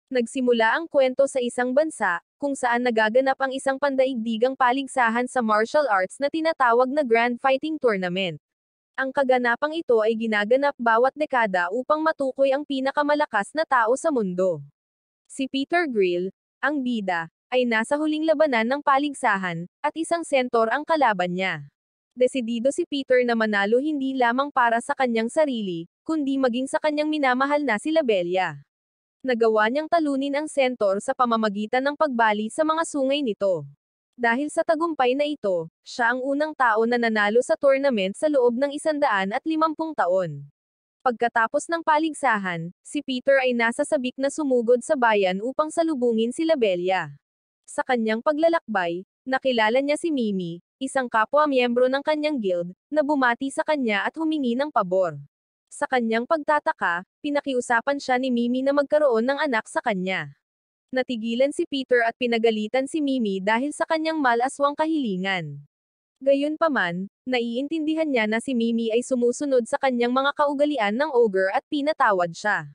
Nagsimula ang kwento sa isang bansa, kung saan nagaganap ang isang pandaigdigang paligsahan sa martial arts na tinatawag na Grand Fighting Tournament. Ang kaganapang ito ay ginaganap bawat dekada upang matukoy ang pinakamalakas na tao sa mundo. Si Peter Grill, ang bida, ay nasa huling labanan ng paligsahan, at isang sentor ang kalaban niya. Desidido si Peter na manalo hindi lamang para sa kanyang sarili, kundi maging sa kanyang minamahal na si Labella. Nagawa niyang talunin ang sentor sa pamamagitan ng pagbali sa mga sungay nito. Dahil sa tagumpay na ito, siya ang unang tao na nanalo sa tournament sa loob ng 150 taon. Pagkatapos ng paligsahan, si Peter ay nasa sabik na sumugod sa bayan upang salubungin si Labella. Sa kanyang paglalakbay, nakilala niya si Mimi, isang kapwa-miyembro ng kanyang guild, na bumati sa kanya at humingi ng pabor. Sa kanyang pagtataka, pinakiusapan siya ni Mimi na magkaroon ng anak sa kanya. Natigilan si Peter at pinagalitan si Mimi dahil sa kanyang malaswang kahilingan. Gayunpaman, naiintindihan niya na si Mimi ay sumusunod sa kanyang mga kaugalian ng ogre at pinatawad siya.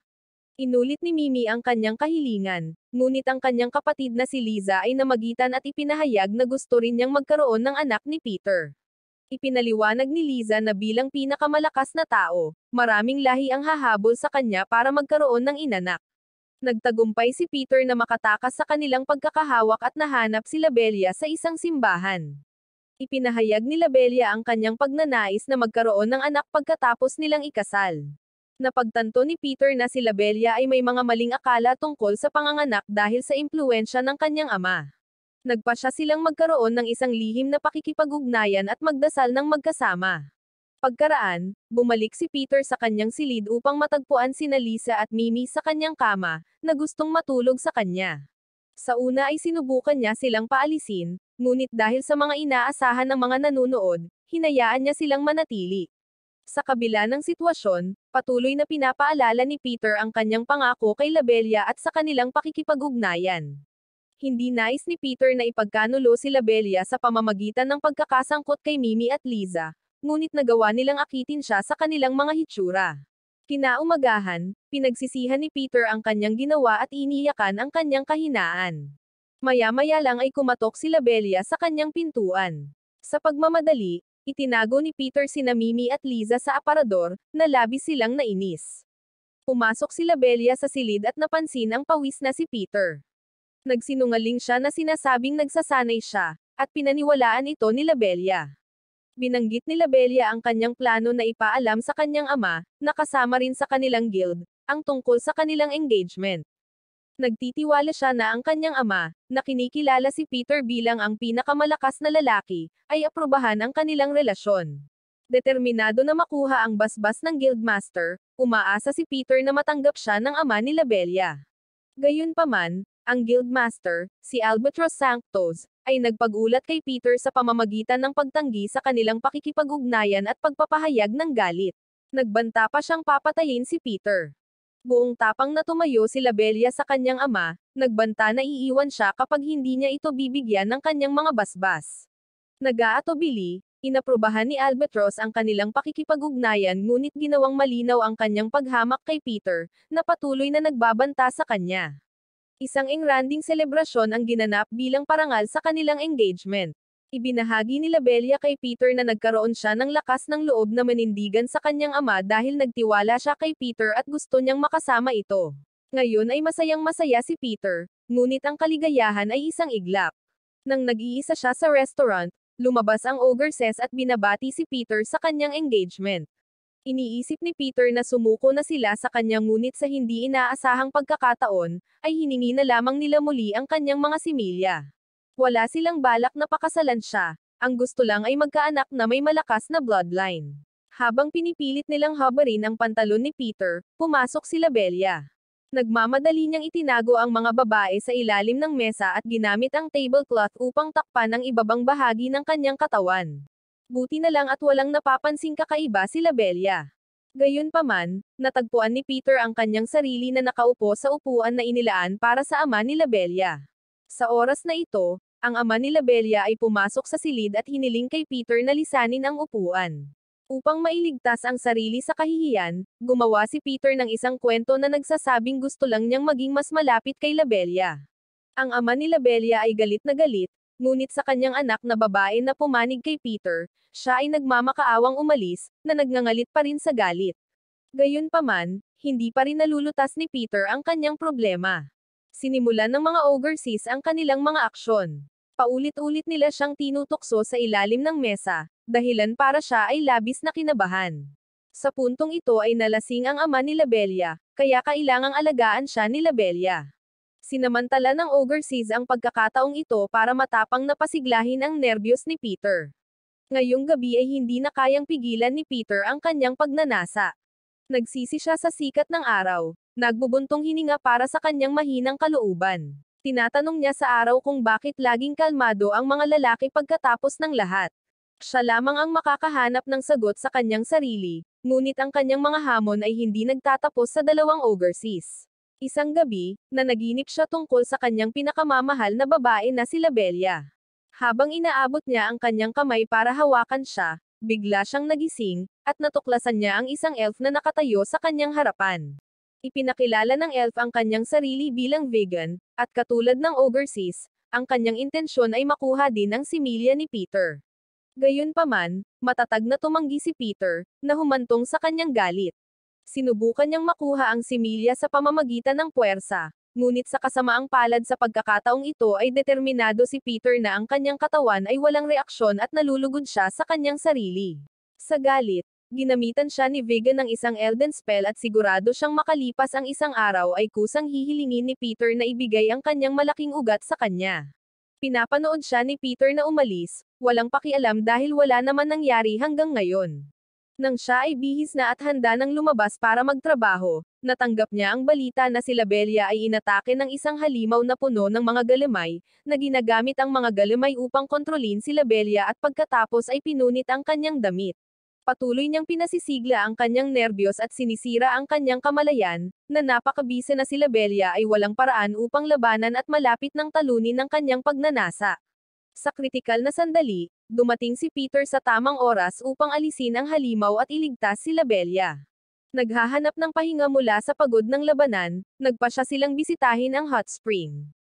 Inulit ni Mimi ang kanyang kahilingan, ngunit ang kanyang kapatid na si Liza ay namagitan at ipinahayag na gusto rin niyang magkaroon ng anak ni Peter. Ipinaliwanag ni Liza na bilang pinakamalakas na tao, maraming lahi ang hahabol sa kanya para magkaroon ng inanak. Nagtagumpay si Peter na makatakas sa kanilang pagkakahawak at nahanap si Labella sa isang simbahan. Ipinahayag ni Labella ang kanyang pagnanais na magkaroon ng anak pagkatapos nilang ikasal. Napagtanto ni Peter na si Labella ay may mga maling akala tungkol sa panganganak dahil sa impluwensya ng kanyang ama. Nagpasya silang magkaroon ng isang lihim na pakikipag-ugnayan at magdasal ng magkasama. Pagkaraan, bumalik si Peter sa kanyang silid upang matagpuan sina Lisa at Mimi sa kanyang kama, na gustong matulog sa kanya. Sa una ay sinubukan niya silang paalisin, ngunit dahil sa mga inaasahan ng mga nanunood, hinayaan niya silang manatili. Sa kabila ng sitwasyon, patuloy na pinapaalala ni Peter ang kanyang pangako kay Labella at sa kanilang pakikipag-ugnayan. Hindi nais ni Peter na ipagkanulo si Labella sa pamamagitan ng pagkakasangkot kay Mimi at Liza, ngunit nagawa nilang akitin siya sa kanilang mga hitsura. Kinaumagahan, pinagsisihan ni Peter ang kanyang ginawa at iniyakan ang kanyang kahinaan. Maya-maya lang ay kumatok si Labella sa kanyang pintuan. Sa pagmamadali, itinago ni Peter sina Mimi at Liza sa aparador, na labis silang nainis. Pumasok si Labella sa silid at napansin ang pawis na si Peter. Nagsinungaling siya na sinasabing nagsasanay siya, at pinaniwalaan ito ni Labella. Binanggit ni Labella ang kanyang plano na ipaalam sa kanyang ama, na kasama rin sa kanilang guild, ang tungkol sa kanilang engagement. Nagtitiwala siya na ang kanyang ama, na kinikilala si Peter bilang ang pinakamalakas na lalaki, ay aprobahan ang kanilang relasyon. Determinado na makuha ang basbas ng guildmaster, umaasa si Peter na matanggap siya ng ama ni Labella. Gayunpaman, ang guildmaster, si Albatros Sanctos, ay nagpag-ulat kay Peter sa pamamagitan ng pagtanggi sa kanilang pakikipag-ugnayan at pagpapahayag ng galit. Nagbanta pa siyang papatayin si Peter. Buong tapang na tumayo si Labella sa kanyang ama, nagbanta na iiwan siya kapag hindi niya ito bibigyan ng kanyang mga basbas. Nag-aatubili, inaprubahan ni Albatros ang kanilang pakikipag-ugnayan ngunit ginawang malinaw ang kanyang paghamak kay Peter, na patuloy na nagbabanta sa kanya. Isang engranding selebrasyon ang ginanap bilang parangal sa kanilang engagement. Ibinahagi ni Labella kay Peter na nagkaroon siya ng lakas ng loob na manindigan sa kanyang ama dahil nagtiwala siya kay Peter at gusto niyang makasama ito. Ngayon ay masayang-masaya si Peter, ngunit ang kaligayahan ay isang iglap. Nang nag-iisa siya sa restaurant, lumabas ang ogresses at binabati si Peter sa kanyang engagement. Iniisip ni Peter na sumuko na sila sa kanya ngunit sa hindi inaasahang pagkakataon, ay hiningi na lamang nila muli ang kanyang mga similya. Wala silang balak na pakasalan siya, ang gusto lang ay magkaanak na may malakas na bloodline. Habang pinipilit nilang habarin ang pantalon ni Peter, pumasok si Labella. Nagmamadali niyang itinago ang mga babae sa ilalim ng mesa at ginamit ang tablecloth upang takpan ang ibabang bahagi ng kanyang katawan. Buti na lang at walang napapansing kakaiba si Labella. Gayunpaman, natagpuan ni Peter ang kanyang sarili na nakaupo sa upuan na inilaan para sa ama ni Labella. Sa oras na ito, ang ama ni Labella ay pumasok sa silid at hiniling kay Peter na lisanin ang upuan. Upang mailigtas ang sarili sa kahihiyan, gumawa si Peter ng isang kwento na nagsasabing gusto lang niyang maging mas malapit kay Labella. Ang ama ni Labella ay galit na galit, ngunit sa kanyang anak na babae na pumanig kay Peter, siya ay nagmamakaawang umalis, na nagngangalit pa rin sa galit. Gayunpaman, hindi pa rin nalulutas ni Peter ang kanyang problema. Sinimulan ng mga Ogreses ang kanilang mga aksyon. Paulit-ulit nila siyang tinutukso sa ilalim ng mesa, dahilan para siya ay labis na kinabahan. Sa puntong ito ay nalasing ang ama ni Labella, kaya kailangang alagaan siya ni Labella. Sinamantala ng Ogreses ang pagkakataong ito para matapang na pasiglahin ang nerbiyos ni Peter. Ngayong gabi ay hindi na kayang pigilan ni Peter ang kanyang pagnanasa. Nagsisi siya sa sikat ng araw, nagbubuntong hininga para sa kanyang mahinang kalooban. Tinatanong niya sa araw kung bakit laging kalmado ang mga lalaki pagkatapos ng lahat. Siya lamang ang makakahanap ng sagot sa kanyang sarili, ngunit ang kanyang mga hamon ay hindi nagtatapos sa dalawang Ogreses. Isang gabi, nanaginip siya tungkol sa kanyang pinakamamahal na babae na si Labella. Habang inaabot niya ang kanyang kamay para hawakan siya, bigla siyang nagising, at natuklasan niya ang isang elf na nakatayo sa kanyang harapan. Ipinakilala ng elf ang kanyang sarili bilang vegan, at katulad ng Ogreses, ang kanyang intensyon ay makuha din ang similya ni Peter. Gayunpaman, matatag na tumanggi si Peter, na humantong sa kanyang galit. Sinubukan niyang makuha ang similya sa pamamagitan ng puwersa, ngunit sa kasamaang palad sa pagkakataong ito ay determinado si Peter na ang kanyang katawan ay walang reaksyon at nalulugod siya sa kanyang sarili. Sa galit, ginamitan siya ni Vegan ng isang Elden spell at sigurado siyang makalipas ang isang araw ay kusang hihilingin ni Peter na ibigay ang kanyang malaking ugat sa kanya. Pinapanood siya ni Peter na umalis, walang pakialam dahil wala naman nangyari hanggang ngayon. Nang siya ay bihis na at handa nang lumabas para magtrabaho, natanggap niya ang balita na si Labella ay inatake ng isang halimaw na puno ng mga galimay, na ginagamit ang mga galimay upang kontrolin si Labella at pagkatapos ay pinunit ang kanyang damit. Patuloy niyang pinasisigla ang kanyang nerbiyos at sinisira ang kanyang kamalayan, na napakabise na si Labella ay walang paraan upang labanan at malapit ng talunin ang kanyang pagnanasa. Sa kritikal na sandali, dumating si Peter sa tamang oras upang alisin ang halimaw at iligtas si Labella. Naghahanap ng pahinga mula sa pagod ng labanan, nagpasya silang bisitahin ang hot spring.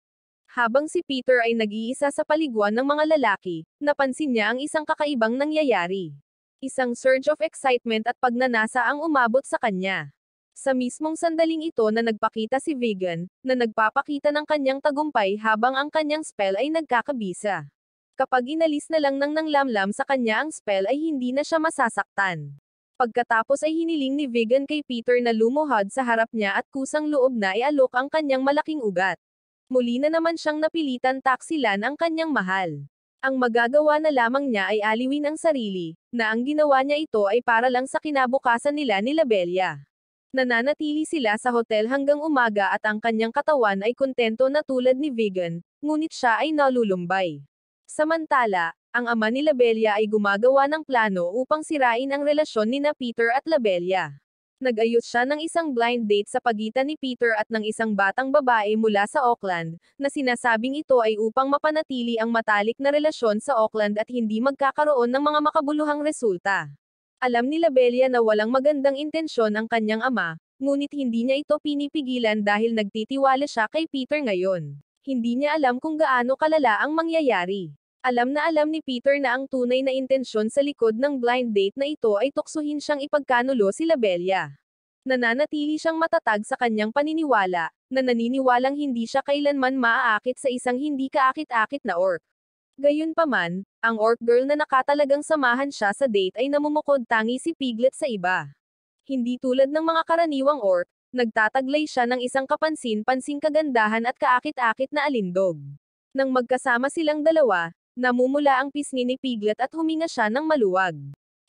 Habang si Peter ay nag-iisa sa paliguan ng mga lalaki, napansin niya ang isang kakaibang nangyayari. Isang surge of excitement at pagnanasa ang umabot sa kanya. Sa mismong sandaling ito na nagpakita si Vegan, na nagpapakita ng kanyang tagumpay habang ang kanyang spell ay nagkakabisa. Kapag inalis na lang ng nanglamlam sa kanya ang spell ay hindi na siya masasaktan. Pagkatapos ay hiniling ni Vegan kay Peter na lumuhod sa harap niya at kusang loob na ialok ang kanyang malaking ugat. Muli na naman siyang napilitan taksilan ang kanyang mahal. Ang magagawa na lamang niya ay aliwin ang sarili, na ang ginawa niya ito ay para lang sa kinabukasan nila ni Labella. Nananatili sila sa hotel hanggang umaga at ang kanyang katawan ay kontento na tulad ni Vegan, ngunit siya ay nalulumbay. Samantala, ang ama ni Labella ay gumagawa ng plano upang sirain ang relasyon nina Peter at Labella. Nag-ayos siya ng isang blind date sa pagitan ni Peter at ng isang batang babae mula sa Auckland, na sinasabing ito ay upang mapanatili ang matalik na relasyon sa Auckland at hindi magkakaroon ng mga makabuluhang resulta. Alam ni Labella na walang magandang intensyon ang kanyang ama, ngunit hindi niya ito pinipigilan dahil nagtitiwala siya kay Peter ngayon. Hindi niya alam kung gaano kalala ang mangyayari. Alam na alam ni Peter na ang tunay na intensyon sa likod ng blind date na ito ay tuksuhin siyang ipagkanulo si Labella. Nananatili siyang matatag sa kanyang paniniwala, na naniniwalang hindi siya kailanman maaakit sa isang hindi kaakit-akit na orc. Gayunpaman, ang orc girl na nakatalagang samahan siya sa date ay namumukod tangi si Piglet sa iba. Hindi tulad ng mga karaniwang orc, nagtataglay siya ng isang kapansin-pansing kagandahan at kaakit-akit na alindog. Nang magkasama silang dalawa, namumula ang pisngi ni Piglet at huminga siya ng maluwag.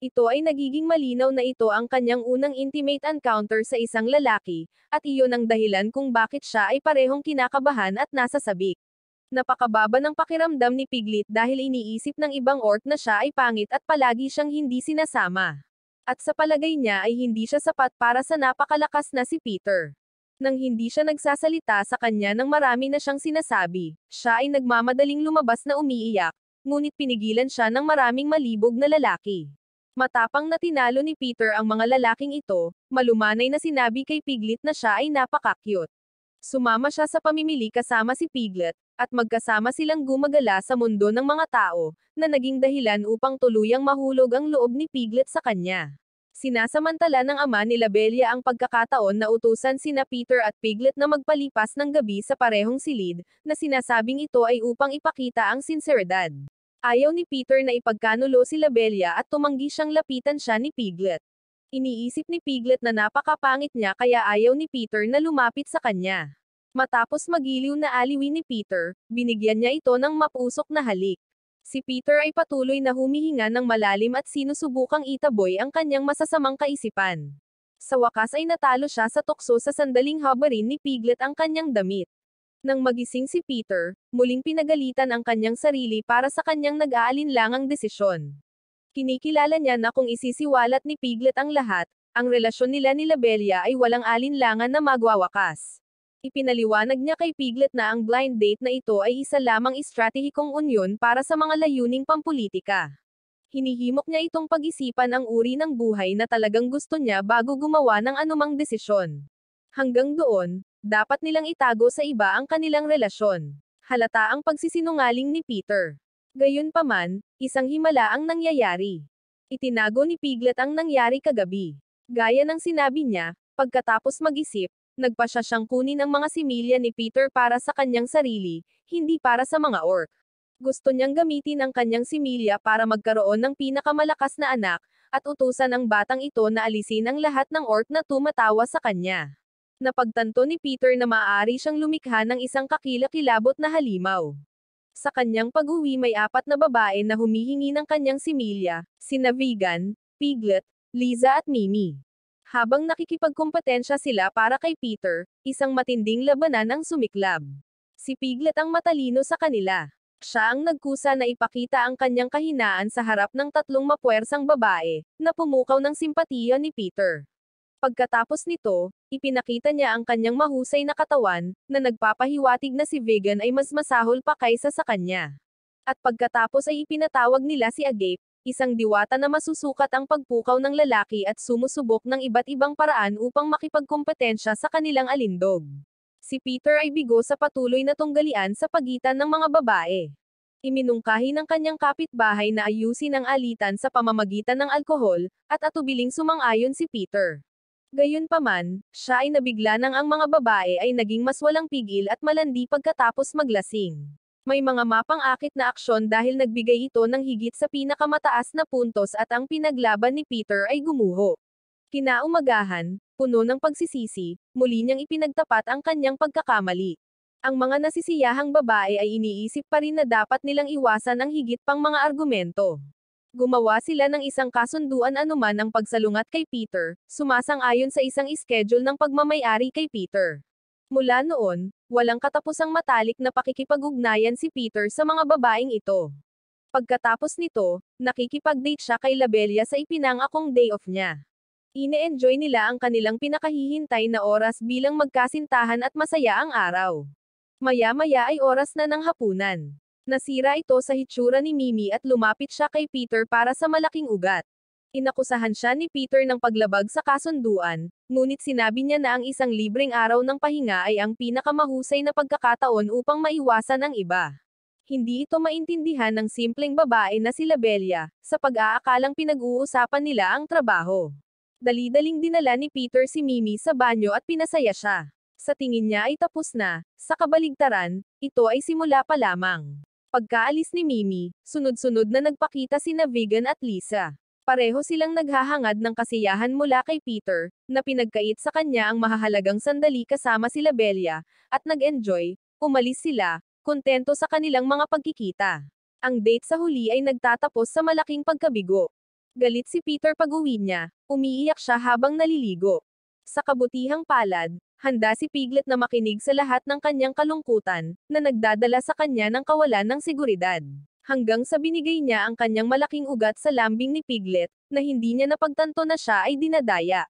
Ito ay nagiging malinaw na ito ang kanyang unang intimate encounter sa isang lalaki, at iyon ang dahilan kung bakit siya ay parehong kinakabahan at nasa sabik. Napakababa ng pakiramdam ni Piglet dahil iniisip ng ibang orc na siya ay pangit at palagi siyang hindi sinasama. At sa palagay niya ay hindi siya sapat para sa napakalakas na si Peter. Nang hindi siya nagsasalita sa kanya nang marami na siyang sinasabi, siya ay nagmamadaling lumabas na umiiyak, ngunit pinigilan siya ng maraming malibog na lalaki. Matapang na tinalo ni Peter ang mga lalaking ito, malumanay na sinabi kay Piglet na siya ay napaka-cute. Sumama siya sa pamimili kasama si Piglet, at magkasama silang gumagala sa mundo ng mga tao, na naging dahilan upang tuluyang mahulog ang loob ni Piglet sa kanya. Sinasamantala ng ama ni Bella ang pagkakataon na utusan sina Peter at Piglet na magpalipas ng gabi sa parehong silid, na sinasabing ito ay upang ipakita ang sinseridad. Ayaw ni Peter na ipagkanulo si Bella at tumanggi siyang lapitan siya ni Piglet. Iniisip ni Piglet na napakapangit niya kaya ayaw ni Peter na lumapit sa kanya. Matapos magiliw na aliwi ni Peter, binigyan niya ito ng mapusok na halik. Si Peter ay patuloy na humihinga ng malalim at sinusubukang itaboy ang kanyang masasamang kaisipan. Sa wakas ay natalo siya sa tukso sa sandaling habarin ni Piglet ang kanyang damit. Nang magising si Peter, muling pinagalitan ang kanyang sarili para sa kanyang nag-aalinlangang desisyon. Kinikilala niya na kung isisiwalat ni Piglet ang lahat, ang relasyon nila ni Bella ay walang alinlangan na magwawakas. Ipinaliwanag niya kay Piglet na ang blind date na ito ay isa lamang estratehikong unyon para sa mga layuning pampulitika. Hinihimok niya itong pag-isipan ang uri ng buhay na talagang gusto niya bago gumawa ng anumang desisyon. Hanggang doon, dapat nilang itago sa iba ang kanilang relasyon. Halata ang pagsisinungaling ni Peter. Gayunpaman, isang himala ang nangyayari. Itinago ni Piglet ang nangyari kagabi. Gaya ng sinabi niya, pagkatapos mag-isip, nagpasya siyang kunin ang mga similya ni Peter para sa kanyang sarili, hindi para sa mga orc. Gusto niyang gamitin ang kanyang similya para magkaroon ng pinakamalakas na anak, at utusan ang batang ito na alisin ang lahat ng orc na tumatawa sa kanya. Napagtanto ni Peter na maaari siyang lumikha ng isang kakilakilabot na halimaw. Sa kanyang pag-uwi may 4 na babae na humihingi ng kanyang similya, sina Vegan, Piglet, Liza at Mimi. Habang nakikipagkumpetensya sila para kay Peter, isang matinding labanan ang sumiklab. Si Piglet ang matalino sa kanila. Siya ang nagkusa na ipakita ang kanyang kahinaan sa harap ng 3 mapuwersang babae, na pumukaw ng simpatiya ni Peter. Pagkatapos nito, ipinakita niya ang kanyang mahusay na katawan, na nagpapahiwatig na si Vegan ay mas masahol pa kaysa sa kanya. At pagkatapos ay ipinatawag nila si Agape, isang diwata na masusukat ang pagpukaw ng lalaki at sumusubok ng iba't ibang paraan upang makipagkumpetensya sa kanilang alindog. Si Peter ay bigo sa patuloy na tunggalian sa pagitan ng mga babae. Iminungkahi ng kanyang kapitbahay na ayusin ang alitan sa pamamagitan ng alkohol, at atubiling sumang-ayon si Peter. Gayunpaman, siya ay nabigla nang ang mga babae ay naging mas walang pigil at malandi pagkatapos maglasing. May mga mapang-akit na aksyon dahil nagbigay ito ng higit sa pinakamataas na puntos at ang pinaglaban ni Peter ay gumuho. Kinaumagahan, puno ng pagsisisi, muli niyang ipinagtapat ang kanyang pagkakamali. Ang mga nasisiyahang babae ay iniisip pa rin na dapat nilang iwasan ang higit pang mga argumento. Gumawa sila ng isang kasunduan anuman ang pagsalungat kay Peter, sumasang-ayon sa isang schedule ng pagmamay-ari kay Peter. Mula noon, walang katapusang matalik na pakikipag-ugnayan si Peter sa mga babaeng ito. Pagkatapos nito, nakikipag-date siya kay Bella sa ipinangakong day off niya. Ine-enjoy nila ang kanilang pinakahihintay na oras bilang magkasintahan at masaya ang araw. Maya-maya ay oras na ng hapunan. Nasira ito sa hitsura ni Mimi at lumapit siya kay Peter para sa malaking ugat. Inakusahan siya ni Peter ng paglabag sa kasunduan, ngunit sinabi niya na ang isang libreng araw ng pahinga ay ang pinakamahusay na pagkakataon upang maiwasan ang iba. Hindi ito maintindihan ng simpleng babae na si Bella, sa pag-aakalang pinag-uusapan nila ang trabaho. Dali-daling dinala ni Peter si Mimi sa banyo at pinasaya siya. Sa tingin niya ay tapos na, sa kabaligtaran, ito ay simula pa lamang. Pagkaalis ni Mimi, sunod-sunod na nagpakita sina Vegan at Lisa. Pareho silang naghahangad ng kasiyahan mula kay Peter, na pinagkait sa kanya ang mahahalagang sandali kasama sila Bella, at nag-enjoy, umalis sila, kontento sa kanilang mga pagkikita. Ang date sa huli ay nagtatapos sa malaking pagkabigo. Galit si Peter pag-uwi niya, umiiyak siya habang naliligo. Sa kabutihang palad, handa si Piglet na makinig sa lahat ng kanyang kalungkutan, na nagdadala sa kanya ng kawalan ng seguridad. Hanggang sa binigay niya ang kanyang malaking ugat sa lambing ni Piglet, na hindi niya napagtanto na siya ay dinadaya.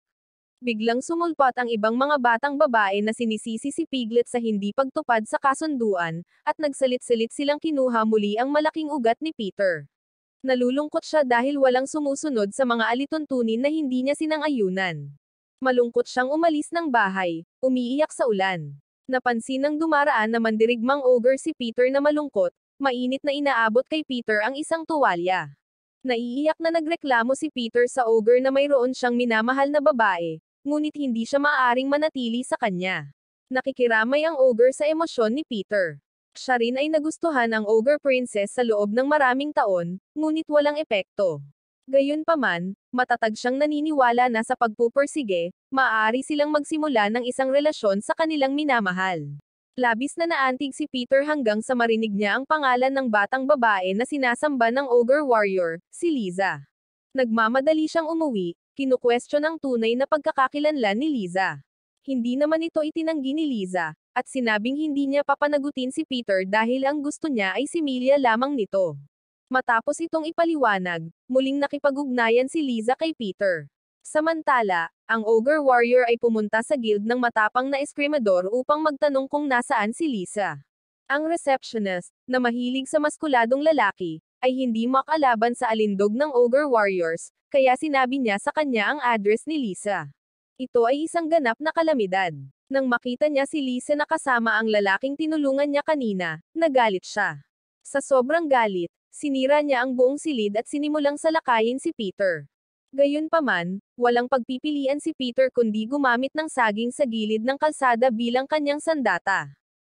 Biglang sumulpot ang ibang mga batang babae na sinisisi si Piglet sa hindi pagtupad sa kasunduan, at nagsalit-salit silang kinuha muli ang malaking ugat ni Peter. Nalulungkot siya dahil walang sumusunod sa mga alituntunin na hindi niya sinang-ayunan. Malungkot siyang umalis ng bahay, umiiyak sa ulan. Napansin ng dumaraan na mandirigmang ogre si Peter na malungkot, mainit na inaabot kay Peter ang isang tuwalya. Naiiyak na nagreklamo si Peter sa ogre na mayroon siyang minamahal na babae, ngunit hindi siya maaaring manatili sa kanya. Nakikiramay ang ogre sa emosyon ni Peter. Siya rin ay nagustuhan ang ogre princess sa loob ng maraming taon, ngunit walang epekto. Gayunpaman, matatag siyang naniniwala na sa pagpupursige, maaari silang magsimula ng isang relasyon sa kanilang minamahal. Labis na naantig si Peter hanggang sa marinig niya ang pangalan ng batang babae na sinasamba ng ogre warrior, si Liza. Nagmamadali siyang umuwi, kinukwestiyon ang tunay na pagkakakilanlan ni Liza. Hindi naman ito itinanggi ni Liza, at sinabing hindi niya papanagutin si Peter dahil ang gusto niya ay similya lamang nito. Matapos itong ipaliwanag, muling nakipag-ugnayan si Liza kay Peter. Samantala, ang ogre warrior ay pumunta sa guild ng matapang na eskrimador upang magtanong kung nasaan si Liza. Ang receptionist, na mahilig sa maskuladong lalaki, ay hindi makalaban sa alindog ng ogre warriors, kaya sinabi niya sa kanya ang address ni Liza. Ito ay isang ganap na kalamidad. Nang makita niya si Liza na kasama ang lalaking tinulungan niya kanina, nagalit siya. Sa sobrang galit, sinira niya ang buong silid at sinimulang salakayin si Peter. Gayunpaman, walang pagpipilian si Peter kundi gumamit ng saging sa gilid ng kalsada bilang kanyang sandata.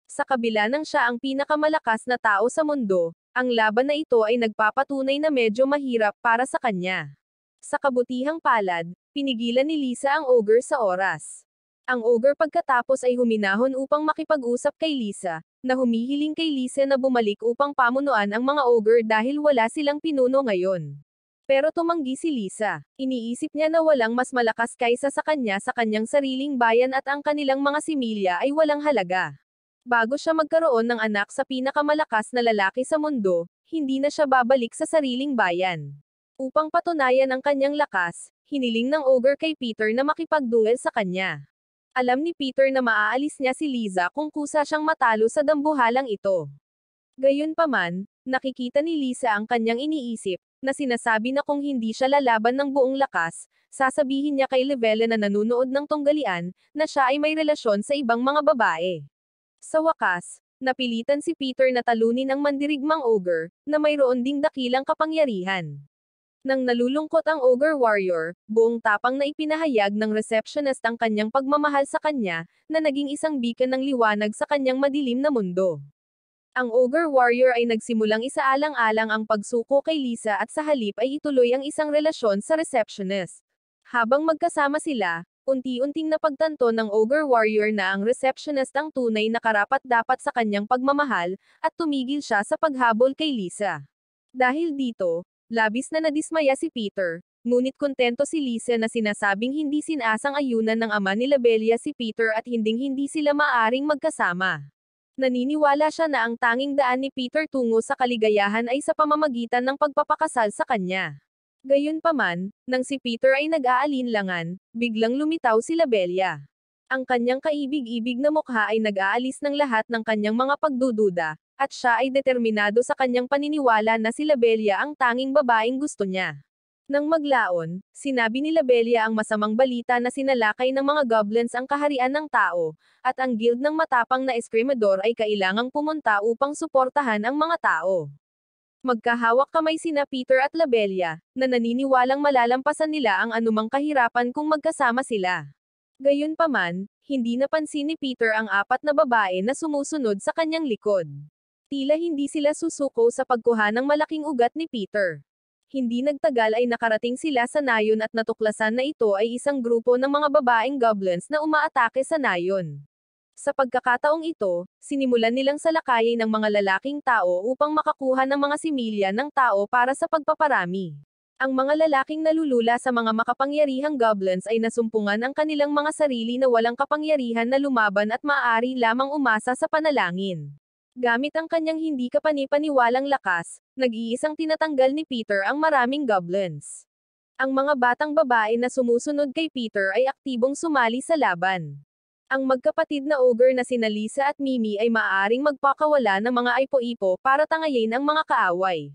Sa kabila ng siya ang pinakamalakas na tao sa mundo, ang laban na ito ay nagpapatunay na medyo mahirap para sa kanya. Sa kabutihang palad, pinigilan ni Liza ang ogre sa oras. Ang ogre pagkatapos ay huminahon upang makipag-usap kay Liza, na humihiling kay Liza na bumalik upang pamunuan ang mga ogre dahil wala silang pinuno ngayon. Pero tumanggi si Liza. Iniisip niya na walang mas malakas kaysa sa kanya sa kanyang sariling bayan at ang kanilang mga similya ay walang halaga. Bago siya magkaroon ng anak sa pinakamalakas na lalaki sa mundo, hindi na siya babalik sa sariling bayan. Upang patunayan ang kanyang lakas, hiniling ng ogre kay Peter na makipagduel sa kanya. Alam ni Peter na maaalis niya si Liza kung kusa siyang matalo sa dambuhalang ito. Gayunpaman, nakikita ni Liza ang kanyang iniisip, na sinasabi na kung hindi siya lalaban ng buong lakas, sasabihin niya kay Levela na nanunood ng tunggalian, na siya ay may relasyon sa ibang mga babae. Sa wakas, napilitan si Peter na talunin ang mandirigmang ogre, na mayroon ding dakilang kapangyarihan. Nang nalulungkot ang ogre warrior, buong tapang na ipinahayag ng receptionist ang kanyang pagmamahal sa kanya, na naging isang beacon ng liwanag sa kanyang madilim na mundo. Ang ogre warrior ay nagsimulang isaalang-alang ang pagsuko kay Liza at sa halip ay ituloy ang isang relasyon sa receptionist. Habang magkasama sila, unti-unting napagtanto ng ogre warrior na ang receptionist ang tunay na karapat-dapat sa kanyang pagmamahal, at tumigil siya sa paghabol kay Liza. Dahil dito, labis na nadismaya si Peter, ngunit kontento si Liza na sinasabing hindi sinasang-ayunan ng ama ni Labella si Peter at hindi sila maaring magkasama. Naniniwala siya na ang tanging daan ni Peter tungo sa kaligayahan ay sa pamamagitan ng pagpapakasal sa kanya. Gayunpaman, nang si Peter ay nag-aalinlangan, biglang lumitaw si Labella. Ang kanyang kaibig-ibig na mukha ay nag-aalis ng lahat ng kanyang mga pagdududa, at siya ay determinado sa kanyang paniniwala na si Labella ang tanging babaeng gusto niya. Nang maglaon, sinabi ni Labella ang masamang balita na sinalakay ng mga goblins ang kaharian ng tao, at ang guild ng matapang na eskrimador ay kailangang pumunta upang suportahan ang mga tao. Magkahawak kamay sina Peter at Labella, na naniniwalang malalampasan nila ang anumang kahirapan kung magkasama sila. Gayunpaman, hindi napansin ni Peter ang apat na babae na sumusunod sa kanyang likod. Tila hindi sila susuko sa pagkuha ng malaking ugat ni Peter. Hindi nagtagal ay nakarating sila sa nayon at natuklasan na ito ay isang grupo ng mga babaeng goblins na umaatake sa nayon. Sa pagkakataong ito, sinimulan nilang salakayin ng mga lalaking tao upang makakuha ng mga similya ng tao para sa pagpaparami. Ang mga lalaking nalulula sa mga makapangyarihang goblins ay nasumpungan ang kanilang mga sarili na walang kapangyarihan na lumaban at maaari lamang umasa sa panalangin. Gamit ang kanyang hindi kapani-paniwalang lakas, nag-iisang tinatanggal ni Peter ang maraming goblins. Ang mga batang babae na sumusunod kay Peter ay aktibong sumali sa laban. Ang magkapatid na ogre na sina Liza at Mimi ay maaaring magpakawala ng mga aipo-ipo para tangayin ang mga kaaway.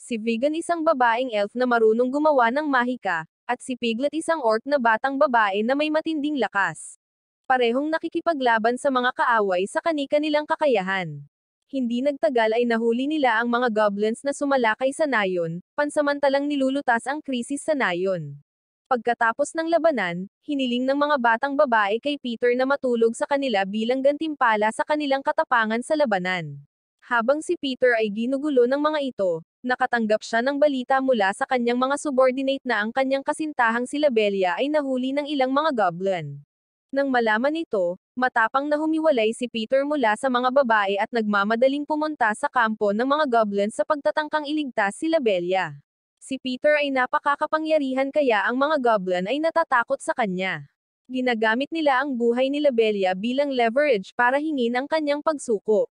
Si Vegan isang babaeng elf na marunong gumawa ng mahika, at si Piglet isang orc na batang babae na may matinding lakas. Parehong nakikipaglaban sa mga kaaway sa kani-kanilang kakayahan. Hindi nagtagal ay nahuli nila ang mga goblins na sumalakay sa nayon, pansamantalang nilulutas ang krisis sa nayon. Pagkatapos ng labanan, hiniling ng mga batang babae kay Peter na matulog sa kanila bilang gantimpala sa kanilang katapangan sa labanan. Habang si Peter ay ginugulo ng mga ito, nakatanggap siya ng balita mula sa kanyang mga subordinate na ang kanyang kasintahang si Labelia ay nahuli ng ilang mga goblin. Nang malaman ito, matapang na humiwalay si Peter mula sa mga babae at nagmamadaling pumunta sa kampo ng mga goblins sa pagtatangkang iligtas si Labelia. Si Peter ay napakakapangyarihan kaya ang mga goblin ay natatakot sa kanya. Ginagamit nila ang buhay ni Labelia bilang leverage para hingin ang kanyang pagsuko.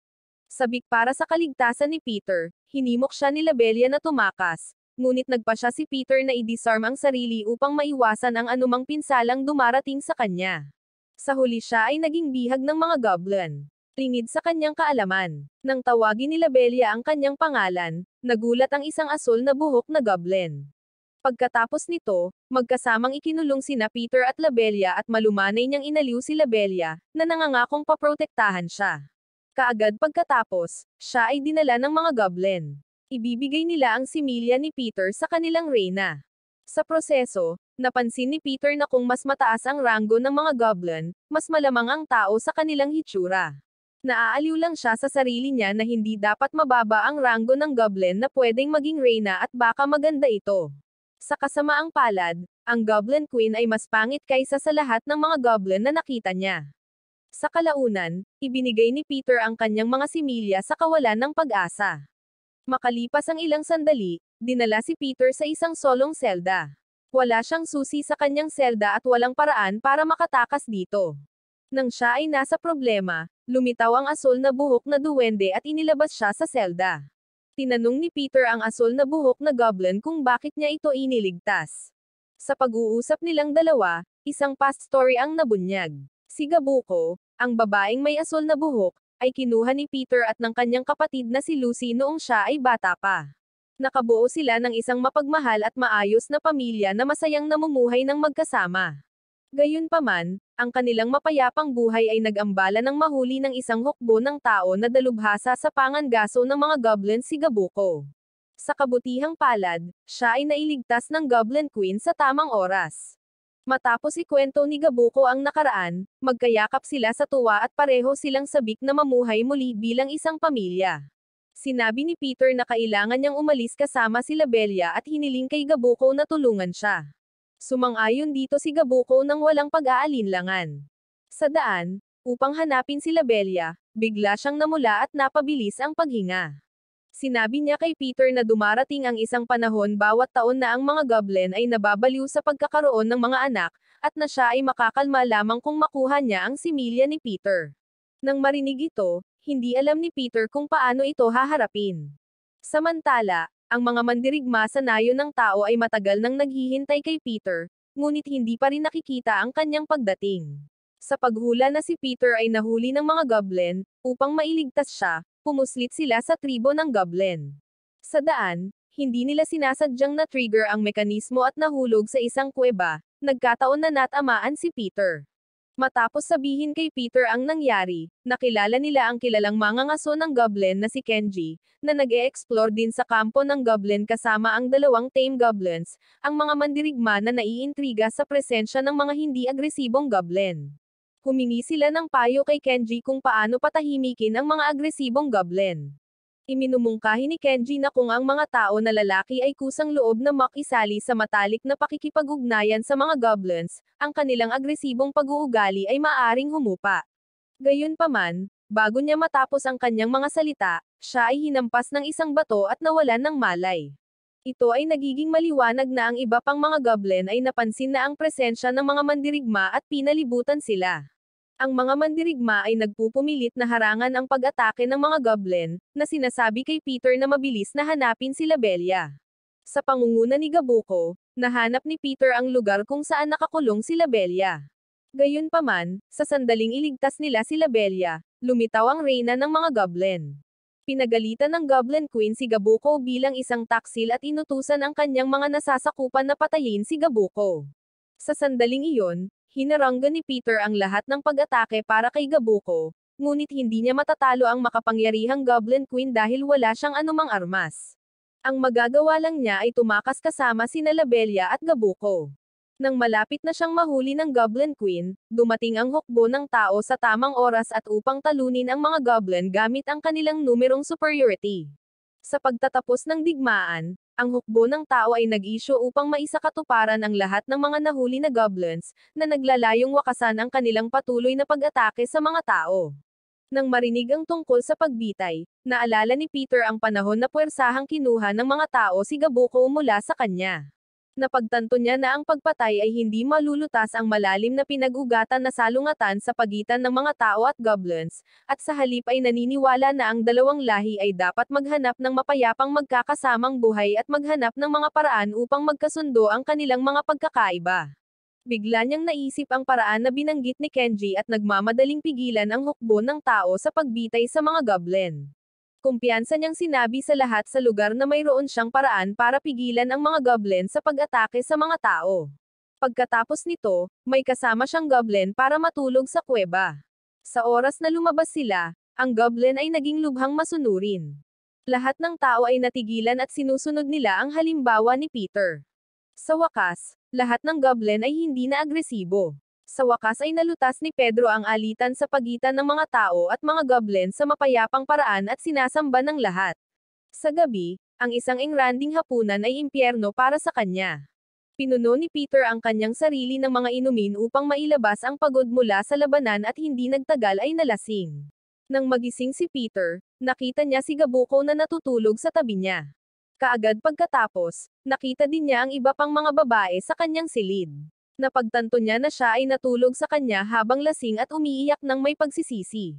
Sabik para sa kaligtasan ni Peter, hinimok siya ni Labelia na tumakas, ngunit nagpa siya si Peter na i-disarm ang sarili upang maiwasan ang anumang pinsalang dumarating sa kanya. Sa huli siya ay naging bihag ng mga goblin. Tingid sa kanyang kaalaman. Nang tawagin ni Labelia ang kanyang pangalan, nagulat ang isang asul na buhok na goblin. Pagkatapos nito, magkasamang ikinulong sina Peter at Labelia at malumanay niyang inaliw si Labelia, na nangangakong paprotektahan siya. Kaagad pagkatapos, siya ay dinala ng mga goblin. Ibibigay nila ang similya ni Peter sa kanilang reyna. Sa proseso, napansin ni Peter na kung mas mataas ang ranggo ng mga goblin, mas malamang ang tao sa kanilang hitsura. Naaaliw lang siya sa sarili niya na hindi dapat mababa ang ranggo ng goblin na pwedeng maging reyna at baka maganda ito. Sa kasamaang palad, ang Goblin Queen ay mas pangit kaysa sa lahat ng mga goblin na nakita niya. Sa kalaunan, ibinigay ni Peter ang kanyang mga similya sa kawalan ng pag-asa. Makalipas ang ilang sandali, dinala si Peter sa isang solong selda. Wala siyang susi sa kanyang selda at walang paraan para makatakas dito. Nang siya ay nasa problema, lumitaw ang asul na buhok na duwende at inilabas siya sa selda. Tinanong ni Peter ang asul na buhok na goblin kung bakit niya ito iniligtas. Sa pag-uusap nilang dalawa, isang past story ang nabunyag. Si Gabuko, ang babaeng may asul na buhok, ay kinuha ni Peter at ng kanyang kapatid na si Lucy noong siya ay bata pa. Nakabuo sila ng isang mapagmahal at maayos na pamilya na masayang namumuhay ng magkasama. Gayunpaman, ang kanilang mapayapang buhay ay nag-ambala ng mahuli ng isang hukbo ng tao na dalubhasa sa pangangaso ng mga goblin si Gabuko. Sa kabutihang palad, siya ay nailigtas ng Goblin Queen sa tamang oras. Matapos ikwento ni Gabuko ang nakaraan, magkayakap sila sa tuwa at pareho silang sabik na mamuhay muli bilang isang pamilya. Sinabi ni Peter na kailangan niyang umalis kasama si Labelia at hiniling kay Gabuko na tulungan siya. Sumang-ayon dito si Gabuko nang walang pag-aalinlangan. Sa daan, upang hanapin si Labelia, bigla siyang namula at napabilis ang paghinga. Sinabi niya kay Peter na dumarating ang isang panahon bawat taon na ang mga goblin ay nababaliw sa pagkakaroon ng mga anak, at na siya ay makakalma lamang kung makuha niya ang similya ni Peter. Nang marinig ito, hindi alam ni Peter kung paano ito haharapin. Samantala, ang mga mandirigma sa nayon ng tao ay matagal nang naghihintay kay Peter, ngunit hindi pa rin nakikita ang kanyang pagdating. Sa paghula na si Peter ay nahuli ng mga goblin, upang mailigtas siya, pumuslit sila sa tribo ng goblin. Sa daan, hindi nila sinasadyang na-trigger ang mekanismo at nahulog sa isang kuweba, nagkataon na natamaan si Peter. Matapos sabihin kay Peter ang nangyari, nakilala nila ang kilalang mangangaso ng goblin na si Kenji, na nag-e-explore din sa kampo ng goblin kasama ang dalawang tame goblins, ang mga mandirigma na naiintriga sa presensya ng mga hindi agresibong goblin. Humingi sila ng payo kay Kenji kung paano patahimikin ang mga agresibong goblin. Iminumungkahi ni Kenji na kung ang mga tao na lalaki ay kusang loob na makisali sa matalik na pakikipag-ugnayan sa mga goblins, ang kanilang agresibong pag-uugali ay maaring humupa. Gayunpaman, bago niya matapos ang kanyang mga salita, siya ay hinampas ng isang bato at nawalan ng malay. Ito ay nagiging maliwanag na ang iba pang mga goblin ay napansin na ang presensya ng mga mandirigma at pinalibutan sila. Ang mga mandirigma ay nagpupumilit na harangan ang pag-atake ng mga goblin, na sinasabi kay Peter na mabilis na hanapin si Labelia. Sa pangunguna ni Gabuko, nahanap ni Peter ang lugar kung saan nakakulong si Labelia. Gayunpaman, sa sandaling iligtas nila si Labelia, lumitaw ang reyna ng mga goblin. Pinagalitan ng Goblin Queen si Gabuko bilang isang taksil at inutusan ang kanyang mga nasasakupan na patayin si Gabuko. Sa sandaling iyon, hinaranggan ni Peter ang lahat ng pag-atake para kay Gabuko, ngunit hindi niya matatalo ang makapangyarihang Goblin Queen dahil wala siyang anumang armas. Ang magagawa lang niya ay tumakas kasama sina Labelia at Gabuko. Nang malapit na siyang mahuli ng Goblin Queen, dumating ang hukbo ng tao sa tamang oras at upang talunin ang mga goblin gamit ang kanilang numerong superiority. Sa pagtatapos ng digmaan, ang hukbo ng tao ay nag-issue upang maisakatuparan ang lahat ng mga nahuli na goblins, na naglalayong wakasan ang kanilang patuloy na pag-atake sa mga tao. Nang marinig ang tungkol sa pagbitay, naalala ni Peter ang panahon na puwersahang kinuha ng mga tao si Gabuko mula sa kanya. Napagtanto niya na ang pagpatay ay hindi malulutas ang malalim na pinag-ugatan na salungatan sa pagitan ng mga tao at goblins, at sa halip ay naniniwala na ang dalawang lahi ay dapat maghanap ng mapayapang magkakasamang buhay at maghanap ng mga paraan upang magkasundo ang kanilang mga pagkakaiba. Bigla niyang naisip ang paraan na binanggit ni Kenji at nagmamadaling pigilan ang hukbo ng tao sa pagbitay sa mga goblin. Kumpiyansa niyang sinabi sa lahat sa lugar na mayroon siyang paraan para pigilan ang mga goblin sa pag-atake sa mga tao. Pagkatapos nito, may kasama siyang goblin para matulog sa kuweba. Sa oras na lumabas sila, ang goblin ay naging lubhang masunurin. Lahat ng tao ay natigilan at sinusunod nila ang halimbawa ni Peter. Sa wakas, lahat ng goblin ay hindi na agresibo. Sa wakas ay nalutas ni Pedro ang alitan sa pagitan ng mga tao at mga goblin sa mapayapang paraan at sinasamba ng lahat. Sa gabi, ang isang engranding hapunan ay impyerno para sa kanya. Pinuno ni Peter ang kanyang sarili ng mga inumin upang mailabas ang pagod mula sa labanan at hindi nagtagal ay nalasing. Nang magising si Peter, nakita niya si Gabuko na natutulog sa tabi niya. Kaagad pagkatapos, nakita din niya ang iba pang mga babae sa kanyang silid. Napagtanto niya na siya ay natulog sa kanya habang lasing at umiiyak ng may pagsisisi.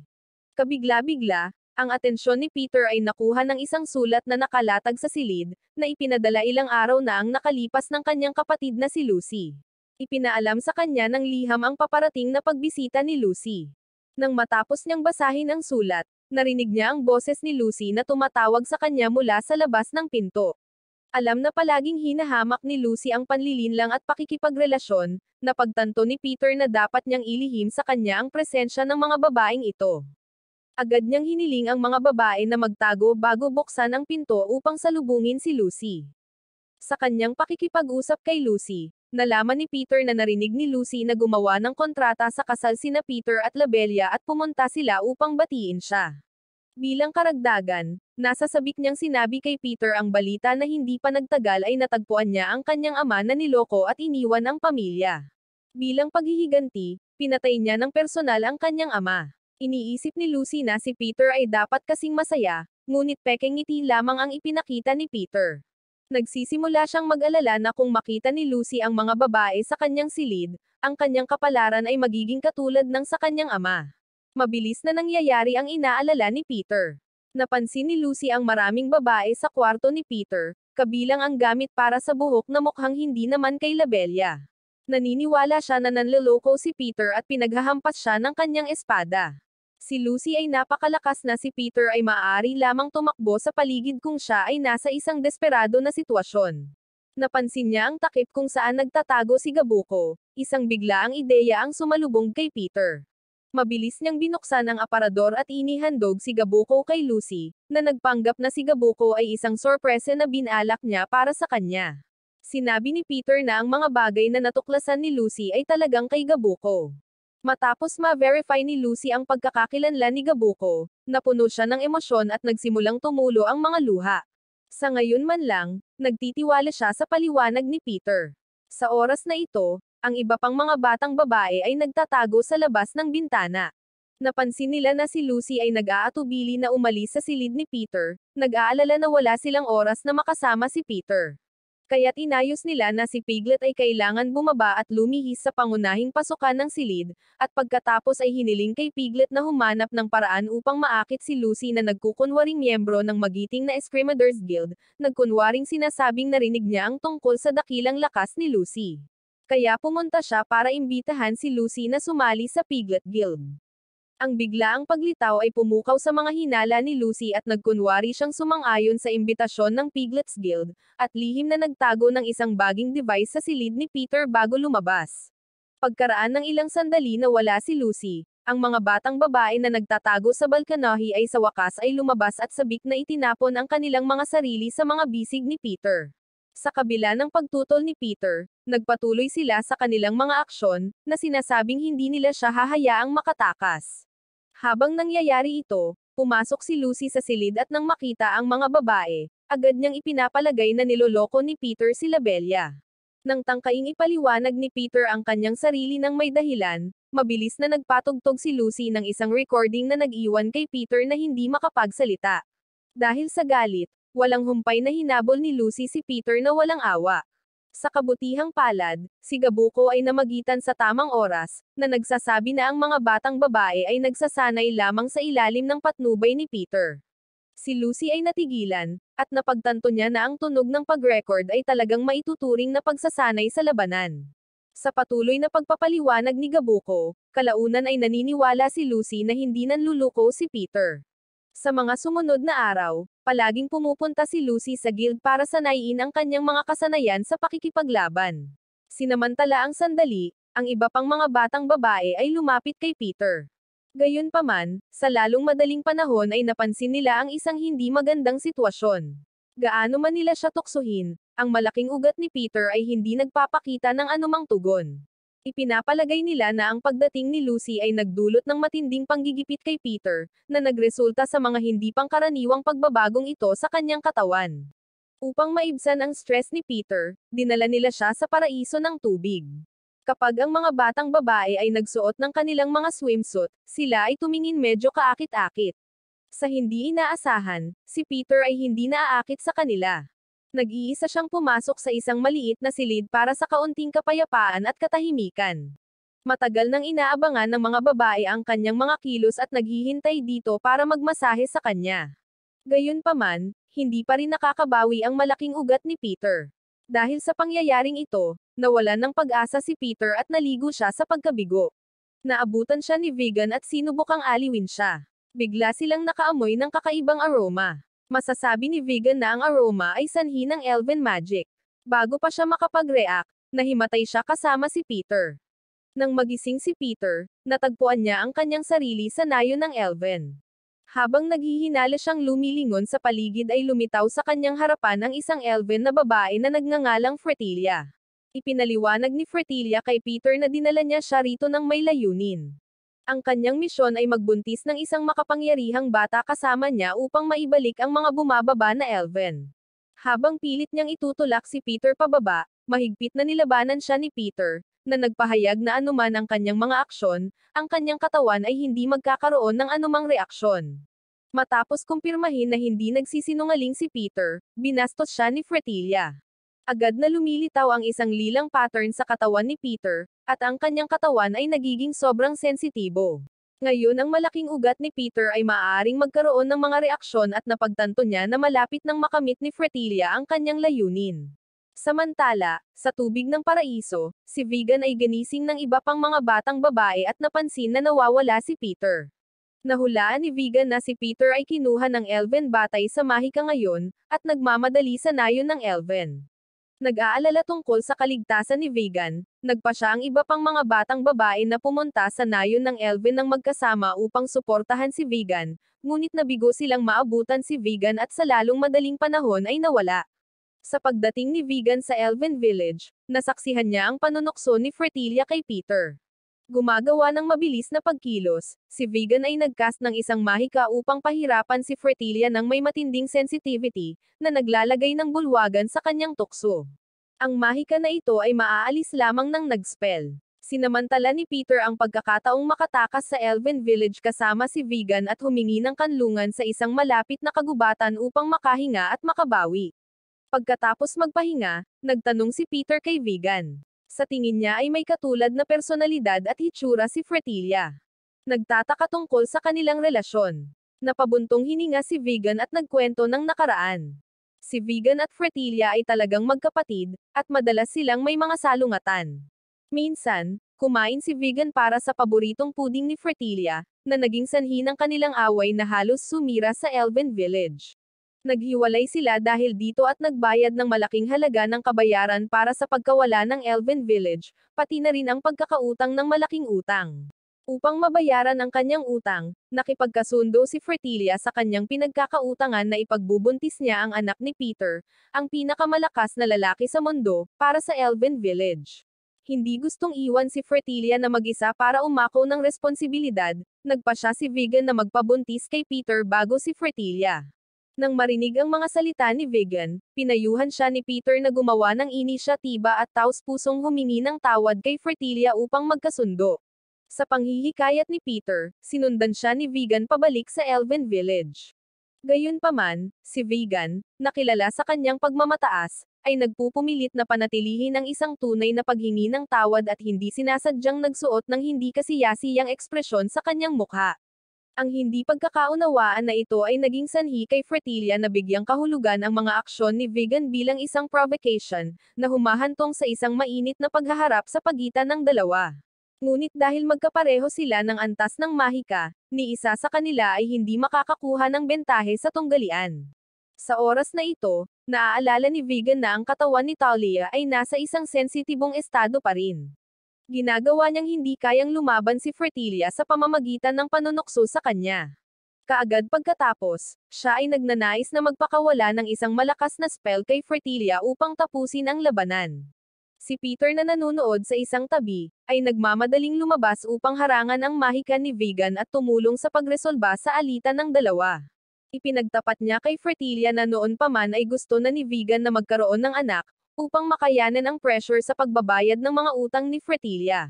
Kabigla-bigla, ang atensyon ni Peter ay nakuha ng isang sulat na nakalatag sa silid, na ipinadala ilang araw na ang nakalipas ng kanyang kapatid na si Lucy. Ipinaalam sa kanya ng liham ang paparating na pagbisita ni Lucy. Nang matapos niyang basahin ang sulat, narinig niya ang boses ni Lucy na tumatawag sa kanya mula sa labas ng pinto. Alam na palaging hinahamak ni Lucy ang panlilinlang at pakikipagrelasyon, napagtanto ni Peter na dapat niyang ilihim sa kanya ang presensya ng mga babaeng ito. Agad niyang hiniling ang mga babae na magtago bago buksan ang pinto upang salubungin si Lucy. Sa kanyang pakikipag-usap kay Lucy, nalaman ni Peter na narinig ni Lucy na gumawa ng kontrata sa kasal sina Peter at Labelia at pumunta sila upang batiin siya. Bilang karagdagan, nasa sabik niyang sinabi kay Peter ang balita na hindi pa nagtagal ay natagpuan niya ang kanyang ama na niloko at iniwan ang pamilya. Bilang paghihiganti, pinatay niya ng personal ang kanyang ama. Iniisip ni Lucy na si Peter ay dapat kasing masaya, ngunit pekeng ngiti lamang ang ipinakita ni Peter. Nagsisimula siyang mag-alala na kung makita ni Lucy ang mga babae sa kanyang silid, ang kanyang kapalaran ay magiging katulad ng sa kanyang ama. Mabilis na nangyayari ang inaalala ni Peter. Napansin ni Lucy ang maraming babae sa kwarto ni Peter, kabilang ang gamit para sa buhok na mukhang hindi naman kay Labelia. Naniniwala siya na nanloloko si Peter at pinaghahampas siya ng kanyang espada. Si Lucy ay napakalakas na si Peter ay maaari lamang tumakbo sa paligid kung siya ay nasa isang desperado na sitwasyon. Napansin niya ang takip kung saan nagtatago si Gabuko, isang biglaang ideya ang sumalubong kay Peter. Mabilis niyang binuksan ang aparador at inihandog si Gabuko kay Lucy, na nagpanggap na si Gabuko ay isang sorpresa na binalak niya para sa kanya. Sinabi ni Peter na ang mga bagay na natuklasan ni Lucy ay talagang kay Gabuko. Matapos ma-verify ni Lucy ang pagkakakilanlan ni Gabuko, napuno siya ng emosyon at nagsimulang tumulo ang mga luha. Sa ngayon man lang, nagtitiwala siya sa paliwanag ni Peter. Sa oras na ito, ang iba pang mga batang babae ay nagtatago sa labas ng bintana. Napansin nila na si Lucy ay nag-aatubili na umalis sa silid ni Peter, nag-aalala na wala silang oras na makasama si Peter. Kaya't inayos nila na si Piglet ay kailangan bumaba at lumihis sa pangunahing pasukan ng silid, at pagkatapos ay hiniling kay Piglet na humanap ng paraan upang maakit si Lucy na nagkukunwaring miyembro ng magiting na Screamaders Guild, nagkunwaring sinasabing narinig niya ang tungkol sa dakilang lakas ni Lucy. Kaya pumunta siya para imbitahan si Lucy na sumali sa Piglet Guild. Ang biglaang paglitaw ay pumukaw sa mga hinala ni Lucy at nagkunwari siyang sumang-ayon sa imbitasyon ng Piglets Guild, at lihim na nagtago ng isang baging device sa silid ni Peter bago lumabas. Pagkaraan ng ilang sandali na wala si Lucy, ang mga batang babae na nagtatago sa balkonahe ay sa wakas ay lumabas at sabik na itinapon ang kanilang mga sarili sa mga bisig ni Peter. Sa kabila ng pagtutol ni Peter, nagpatuloy sila sa kanilang mga aksyon, na sinasabing hindi nila siya hahayaang makatakas. Habang nangyayari ito, pumasok si Lucy sa silid at nang makita ang mga babae, agad niyang ipinapalagay na niloloko ni Peter sila Bella. Nang tangkaing ipaliwanag ni Peter ang kanyang sarili ng may dahilan, mabilis na nagpatugtog si Lucy ng isang recording na nag-iwan kay Peter na hindi makapagsalita. Dahil sa galit, walang humpay na hinabol ni Lucy si Peter na walang awa. Sa kabutihang palad, si Gabuko ay namagitan sa tamang oras, na nagsasabi na ang mga batang babae ay nagsasanay lamang sa ilalim ng patnubay ni Peter. Si Lucy ay natigilan, at napagtanto niya na ang tunog ng pag-record ay talagang maituturing na pagsasanay sa labanan. Sa patuloy na pagpapaliwanag ni Gabuko, kalaunan ay naniniwala si Lucy na hindi nanluluko si Peter. Sa mga sumunod na araw, palaging pumupunta si Lucy sa guild para sanayin ang kanyang mga kasanayan sa pakikipaglaban. Sinamantala ang sandali, ang iba pang mga batang babae ay lumapit kay Peter. Gayunpaman, sa lalong madaling panahon ay napansin nila ang isang hindi magandang sitwasyon. Gaano man nila siya tuksuhin, ang malaking ugat ni Peter ay hindi nagpapakita ng anumang tugon. Ipinapalagay nila na ang pagdating ni Lucy ay nagdulot ng matinding panggigipit kay Peter, na nagresulta sa mga hindi pangkaraniwang pagbabagong ito sa kanyang katawan. Upang maibsan ang stress ni Peter, dinala nila siya sa paraiso ng tubig. Kapag ang mga batang babae ay nagsuot ng kanilang mga swimsuit, sila ay tumingin medyo kaakit-akit. Sa hindi inaasahan, si Peter ay hindi naaakit sa kanila. Nag-iisa siyang pumasok sa isang maliit na silid para sa kaunting kapayapaan at katahimikan. Matagal nang inaabangan ng mga babae ang kanyang mga kilos at naghihintay dito para magmasahe sa kanya. Gayunpaman, hindi pa rin nakakabawi ang malaking ugat ni Peter. Dahil sa pangyayaring ito, nawalan ng pag-asa si Peter at naligo siya sa pagkabigo. Naabutan siya ni Vegan at sinubukang aliwin siya. Bigla silang nakaamoy ng kakaibang aroma. Masasabi ni Vegan na ang aroma ay sanhi ng elven magic. Bago pa siya makapag-react, nahimatay siya kasama si Peter. Nang magising si Peter, natagpuan niya ang kanyang sarili sa nayon ng elven. Habang naghihinala siyang lumilingon sa paligid ay lumitaw sa kanyang harapan ang isang elven na babae na nagngangalang Fertilia. Ipinaliwanag ni Fertilia kay Peter na dinala niya siya rito ng may layunin. Ang kanyang misyon ay magbuntis ng isang makapangyarihang bata kasama niya upang maibalik ang mga bumababa na elven. Habang pilit niyang itutulak si Peter pababa, mahigpit na nilabanan siya ni Peter, na nagpahayag na anuman ang kanyang mga aksyon, ang kanyang katawan ay hindi magkakaroon ng anumang reaksyon. Matapos kumpirmahin na hindi nagsisinungaling si Peter, binastos siya ni Fertilia. Agad na lumilitaw ang isang lilang pattern sa katawan ni Peter, at ang kanyang katawan ay nagiging sobrang sensitibo. Ngayon ang malaking ugat ni Peter ay maaaring magkaroon ng mga reaksyon at napagtanto niya na malapit nang makamit ni Fertilia ang kanyang layunin. Samantala, sa tubig ng paraiso, si Vegan ay ginising ng iba pang mga batang babae at napansin na nawawala si Peter. Nahulaan ni Vegan na si Peter ay kinuha ng elven batay sa mahika ngayon, at nagmamadali sa nayon ng elven. Nag-aalala tungkol sa kaligtasan ni Vegan, nagpa siya ang iba pang mga batang babae na pumunta sa nayon ng elven ng magkasama upang suportahan si Vegan, ngunit nabigo silang maabutan si Vegan at sa lalong madaling panahon ay nawala. Sa pagdating ni Vegan sa Elven Village, nasaksihan niya ang panunukso ni Fertilia kay Peter. Gumagawa ng mabilis na pagkilos, si Vegan ay nagcast ng isang mahika upang pahirapan si Fertilia ng may matinding sensitivity, na naglalagay ng bulwagan sa kanyang tukso. Ang mahika na ito ay maaalis lamang ng nag-spell. Sinamantala ni Peter ang pagkakataong makatakas sa Elven Village kasama si Vegan at humingi ng kanlungan sa isang malapit na kagubatan upang makahinga at makabawi. Pagkatapos magpahinga, nagtanong si Peter kay Vegan. Sa tingin niya ay may katulad na personalidad at hitsura si Fertilia. Nagtataka tungkol sa kanilang relasyon. Napabuntong hininga si Vegan at nagkwento ng nakaraan. Si Vegan at Fertilia ay talagang magkapatid, at madalas silang may mga salungatan. Minsan, kumain si Vegan para sa paboritong puding ni Fertilia, na naging sanhi ng kanilang away na halos sumira sa Elven Village. Naghiwalay sila dahil dito at nagbayad ng malaking halaga ng kabayaran para sa pagkawala ng Elven Village, pati na rin ang pagkakautang ng malaking utang. Upang mabayaran ang kanyang utang, nakipagkasundo si Fertilia sa kanyang pinagkakautangan na ipagbubuntis niya ang anak ni Peter, ang pinakamalakas na lalaki sa mundo, para sa Elven Village. Hindi gustong iwan si Fertilia na mag-isa para umako ng responsibilidad, nagpasya si Vigan na magpabuntis kay Peter bago si Fertilia. Nang marinig ang mga salita ni Vigan, pinayuhan siya ni Peter na gumawa ng inisyatiba at taos-pusong humingi ng tawad kay Fertilia upang magkasundo. Sa panghihikayat ni Peter, sinundan siya ni Vigan pabalik sa Elven Village. Gayunpaman, si Vigan, na kilala sa kanyang pagmamataas, ay nagpupumilit na panatilihin ang isang tunay na paghingi ng tawad at hindi sinasadyang nagsuot ng hindi kasiyasiyang ekspresyon sa kanyang mukha. Ang hindi pagkakaunawaan na ito ay naging sanhi kay Fertilia na bigyang kahulugan ang mga aksyon ni Vigan bilang isang provocation, na humahantong sa isang mainit na paghaharap sa pagitan ng dalawa. Ngunit dahil magkapareho sila ng antas ng mahika, ni isa sa kanila ay hindi makakakuha ng bentahe sa tunggalian. Sa oras na ito, naaalala ni Vigan na ang katawan ni Talia ay nasa isang sensitibong estado pa rin. Ginagawa niyang hindi kayang lumaban si Fertilia sa pamamagitan ng panunukso sa kanya. Kaagad pagkatapos, siya ay nagnanais na magpakawala ng isang malakas na spell kay Fertilia upang tapusin ang labanan. Si Peter na nanonood sa isang tabi, ay nagmamadaling lumabas upang harangan ang mahika ni Vigan at tumulong sa pagresolba sa alitan ng dalawa. Ipinagtapat niya kay Fertilia na noon pa man ay gusto na ni Vigan na magkaroon ng anak, upang makayanan ang pressure sa pagbabayad ng mga utang ni Fertilia.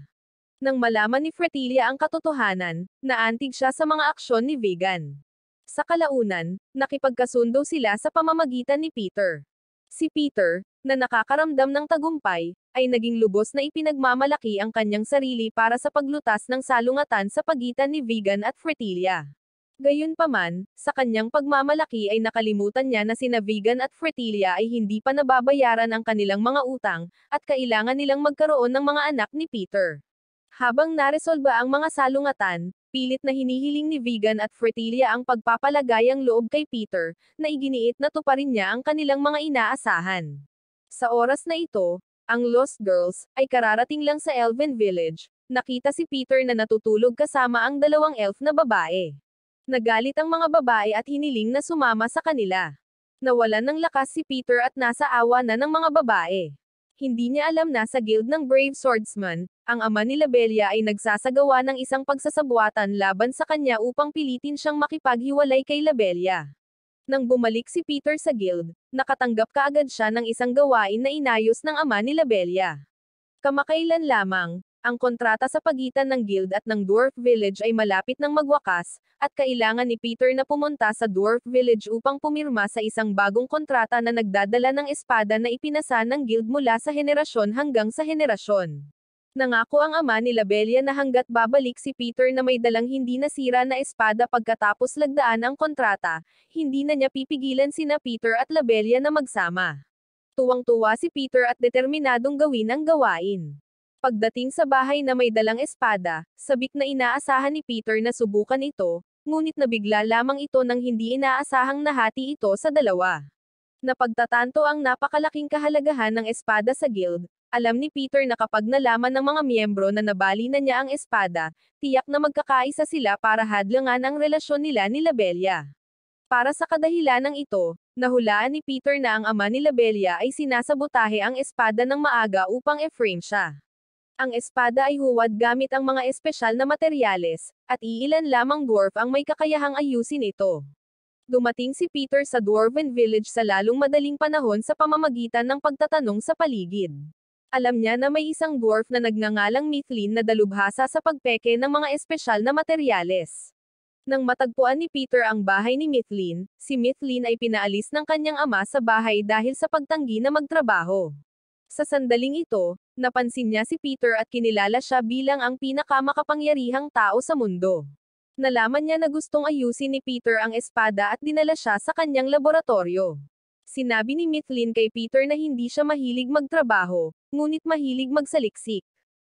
Nang malaman ni Fertilia ang katotohanan, naantig siya sa mga aksyon ni Vigan. Sa kalaunan, nakipagkasundo sila sa pamamagitan ni Peter. Si Peter, na nakakaramdam ng tagumpay, ay naging lubos na ipinagmamalaki ang kanyang sarili para sa paglutas ng salungatan sa pagitan ni Vigan at Fertilia. Gayunpaman, sa kanyang pagmamalaki ay nakalimutan niya na sina Vigan at Fertilia ay hindi pa nababayaran ang kanilang mga utang, at kailangan nilang magkaroon ng mga anak ni Peter. Habang naresolba ang mga salungatan, pilit na hinihiling ni Vigan at Fertilia ang pagpapalagayang loob kay Peter, na iginiit na tuparin niya ang kanilang mga inaasahan. Sa oras na ito, ang Lost Girls ay kararating lang sa Elven Village. Nakita si Peter na natutulog kasama ang dalawang elf na babae. Nagalit ang mga babae at hiniling na sumama sa kanila. Nawalan ng lakas si Peter at nasa awa na ng mga babae. Hindi niya alam na sa guild ng Brave Swordsman, ang ama ni Labelia ay nagsasagawa ng isang pagsasabwatan laban sa kanya upang pilitin siyang makipaghiwalay kay Labelia. Nang bumalik si Peter sa guild, nakatanggap kaagad siya ng isang gawain na inayos ng ama ni Labelia. Kamakailan lamang, ang kontrata sa pagitan ng guild at ng Dwarf Village ay malapit ng magwakas, at kailangan ni Peter na pumunta sa Dwarf Village upang pumirma sa isang bagong kontrata na nagdadala ng espada na ipinasa ng guild mula sa henerasyon hanggang sa henerasyon. Nangako ang ama ni Labelia na hanggat babalik si Peter na may dalang hindi nasira na espada pagkatapos lagdaan ang kontrata, hindi na niya pipigilan sina Peter at Labelia na magsama. Tuwang-tuwa si Peter at determinadong gawin ang gawain. Pagdating sa bahay na may dalang espada, sabik na inaasahan ni Peter na subukan ito, ngunit nabigla lamang ito nang hindi inaasahang nahati ito sa dalawa. Napagtatanto ang napakalaking kahalagahan ng espada sa guild. Alam ni Peter na kapag nalaman ng mga miyembro na nabali na niya ang espada, tiyak na magkakaisa sila para hadlangan ang relasyon nila ni Labelia. Para sa kadahilanang ito, nahulaan ni Peter na ang ama ni Labelia ay sinasabotahe ang espada ng maaga upang e-frame siya. Ang espada ay huwad gamit ang mga espesyal na materyales, at iilan lamang dwarf ang may kakayahang ayusin ito. Dumating si Peter sa Dwarven Village sa lalong madaling panahon sa pamamagitan ng pagtatanong sa paligid. Alam niya na may isang dwarf na nagngangalang Mithlin na dalubhasa sa pagpeke ng mga espesyal na materyales. Nang matagpuan ni Peter ang bahay ni Mithlin, si Mithlin ay pinaalis ng kanyang ama sa bahay dahil sa pagtanggi na magtrabaho. Sa sandaling ito, napansin niya si Peter at kinilala siya bilang ang pinakamakapangyarihang tao sa mundo. Nalaman niya na gustong ayusin ni Peter ang espada at dinala siya sa kanyang laboratorio. Sinabi ni Mithlin kay Peter na hindi siya mahilig magtrabaho, ngunit mahilig magsaliksik.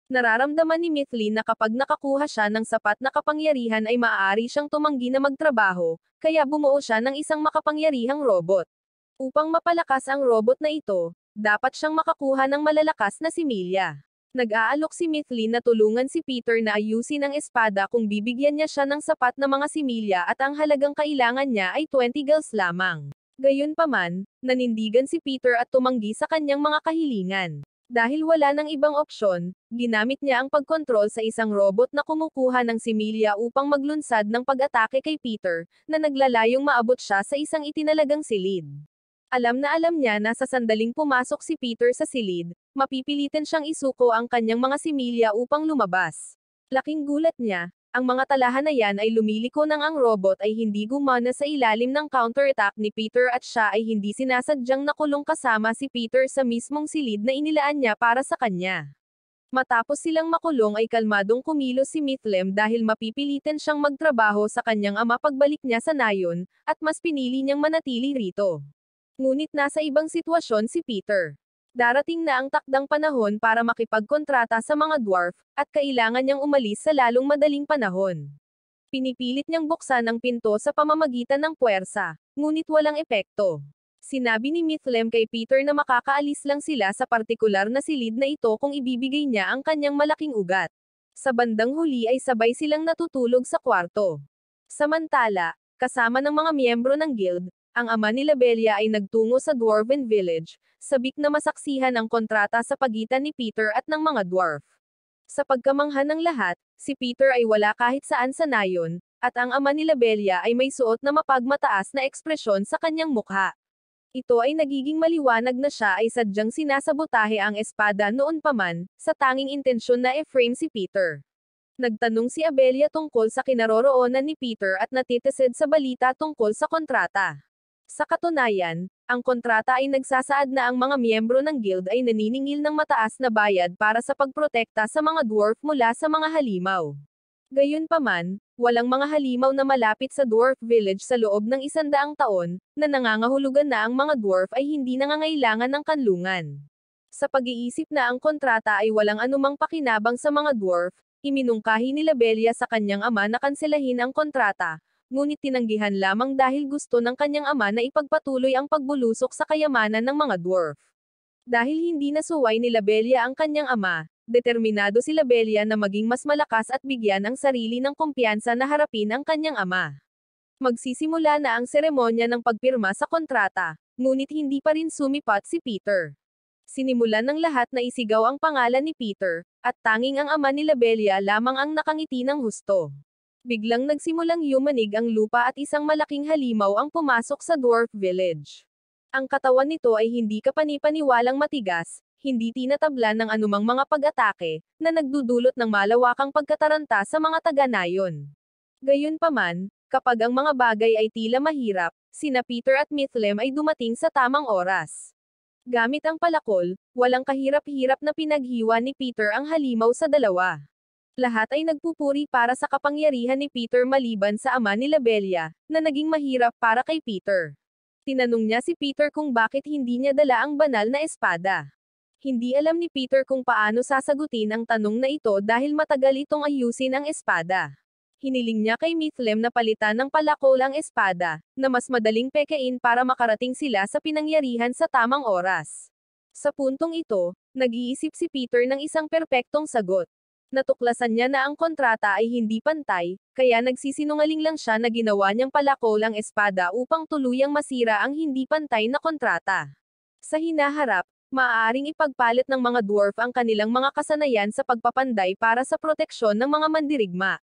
Nararamdaman ni Mifflin na kapag nakakuha siya ng sapat na kapangyarihan ay maaari siyang tumanggi na magtrabaho, kaya bumuo siya ng isang makapangyarihang robot. Upang mapalakas ang robot na ito, dapat siyang makakuha ng malalakas na similya. Nag-aalok si Mifflin na tulungan si Peter na ayusin ang espada kung bibigyan niya siya ng sapat na mga similya at ang halagang kailangan niya ay 20 gals lamang. Gayunpaman, nanindigan si Peter at tumanggi sa kanyang mga kahilingan. Dahil wala ng ibang opsyon, ginamit niya ang pagkontrol sa isang robot na kumukuha ng similya upang maglunsad ng pag-atake kay Peter, na naglalayong maabot siya sa isang itinalagang silid. Alam niya na sa sandaling pumasok si Peter sa silid, mapipilitin siyang isuko ang kanyang mga similya upang lumabas. Laking gulat niya, ang mga talahanayan ay lumiliko nang ang robot ay hindi gumana sa ilalim ng counterattack ni Peter at siya ay hindi sinasadyang nakulong kasama si Peter sa mismong silid na inilaan niya para sa kanya. Matapos silang makulong ay kalmadong kumilos si Mifflin dahil mapipilitin siyang magtrabaho sa kanyang ama pagbalik niya sa nayon, at mas pinili niyang manatili rito. Ngunit nasa ibang sitwasyon si Peter. Darating na ang takdang panahon para makipagkontrata sa mga dwarf, at kailangan niyang umalis sa lalong madaling panahon. Pinipilit niyang buksan ang pinto sa pamamagitan ng puwersa, ngunit walang epekto. Sinabi ni Mifflin kay Peter na makakaalis lang sila sa partikular na silid na ito kung ibibigay niya ang kanyang malaking ugat. Sa bandang huli ay sabay silang natutulog sa kwarto. Samantala, kasama ng mga miyembro ng guild, ang ama ni Labelia ay nagtungo sa Dwarven Village, sabik na masaksihan ang kontrata sa pagitan ni Peter at ng mga dwarf. Sa pagkamangha ng lahat, si Peter ay wala kahit saan sa nayon, at ang ama ni Labelia ay may suot na mapagmataas na ekspresyon sa kanyang mukha. Ito ay nagiging maliwanag na siya ay sadyang sinasabotahe ang espada noon pa man, sa tanging intensyon na e-frame si Peter. Nagtanong si Abelia tungkol sa kinaroroonan ni Peter at natitisid sa balita tungkol sa kontrata. Sa katunayan, ang kontrata ay nagsasaad na ang mga miyembro ng guild ay naniningil ng mataas na bayad para sa pagprotekta sa mga dwarf mula sa mga halimaw. Gayunpaman, walang mga halimaw na malapit sa dwarf village sa loob ng 100 taon, na nangangahulugan na ang mga dwarf ay hindi nangangailangan ng kanlungan. Sa pag-iisip na ang kontrata ay walang anumang pakinabang sa mga dwarf, iminungkahi ni Labelia sa kanyang ama na kanselahin ang kontrata, ngunit tinanggihan lamang dahil gusto ng kanyang ama na ipagpatuloy ang pagbulusok sa kayamanan ng mga dwarf. Dahil hindi nasuway ni Labelia ang kanyang ama, determinado si Labelia na maging mas malakas at bigyan ang sarili ng kumpiyansa na harapin ang kanyang ama. Magsisimula na ang seremonya ng pagpirma sa kontrata, ngunit hindi pa rin sumipat si Peter. Sinimulan ng lahat na isigaw ang pangalan ni Peter, at tanging ang ama ni Labelia lamang ang nakangiti ng husto. Biglang nagsimulang yumanig ang lupa at isang malaking halimaw ang pumasok sa dwarf village. Ang katawan nito ay hindi kapanipaniwalang matigas, hindi tinatablan ng anumang mga pag-atake, na nagdudulot ng malawakang pagkataranta sa mga taga-nayon. Gayunpaman, kapag ang mga bagay ay tila mahirap, sina Peter at Mifflin ay dumating sa tamang oras. Gamit ang palakol, walang kahirap-hirap na pinaghiwa ni Peter ang halimaw sa dalawa. Lahat ay nagpupuri para sa kapangyarihan ni Peter maliban sa ama ni Labelia, na naging mahirap para kay Peter. Tinanong niya si Peter kung bakit hindi niya dala ang banal na espada. Hindi alam ni Peter kung paano sasagutin ang tanong na ito dahil matagal itong ayusin ang espada. Hiniling niya kay Mifflin na palitan ng palakol ang espada, na mas madaling pekein para makarating sila sa pinangyarihan sa tamang oras. Sa puntong ito, nag-iisip si Peter ng isang perpektong sagot. Natuklasan niya na ang kontrata ay hindi pantay, kaya nagsisinungaling lang siya na ginawa niyang palakol ang espada upang tuluyang masira ang hindi pantay na kontrata. Sa hinaharap, maaaring ipagpalit ng mga dwarf ang kanilang mga kasanayan sa pagpapanday para sa proteksyon ng mga mandirigma.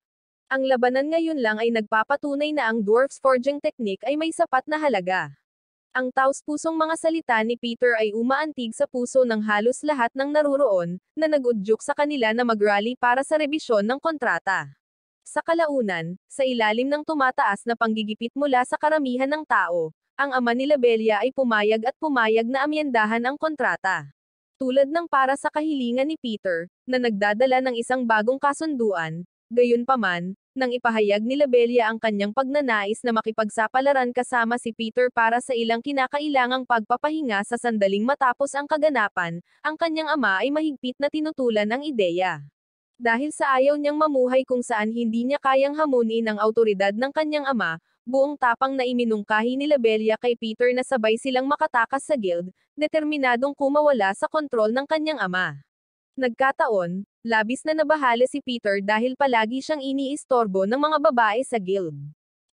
Ang labanan ngayon lang ay nagpapatunay na ang dwarf's forging technique ay may sapat na halaga. Ang taos-pusong mga salita ni Peter ay umaantig sa puso ng halos lahat ng naruroon, na nag-udyok sa kanila na mag-rally para sa rebisyon ng kontrata. Sa kalaunan, sa ilalim ng tumataas na panggigipit mula sa karamihan ng tao, ang ama ni Labelia ay pumayag na amyendahan ang kontrata. Tulad ng para sa kahilingan ni Peter, na nagdadala ng isang bagong kasunduan, gayunpaman, Nang ipahayag ni Labella ang kanyang pagnanais na makipagsapalaran kasama si Peter para sa ilang kinakailangang pagpapahinga sa sandaling matapos ang kaganapan, ang kanyang ama ay mahigpit na tinutulan ang ideya. Dahil sa ayaw niyang mamuhay kung saan hindi niya kayang hamunin ang autoridad ng kanyang ama, buong tapang na iminungkahi ni Labella kay Peter na sabay silang makatakas sa guild, determinadong kumawala sa kontrol ng kanyang ama. Nagkataon, labis na nabahala si Peter dahil palagi siyang iniistorbo ng mga babae sa guild.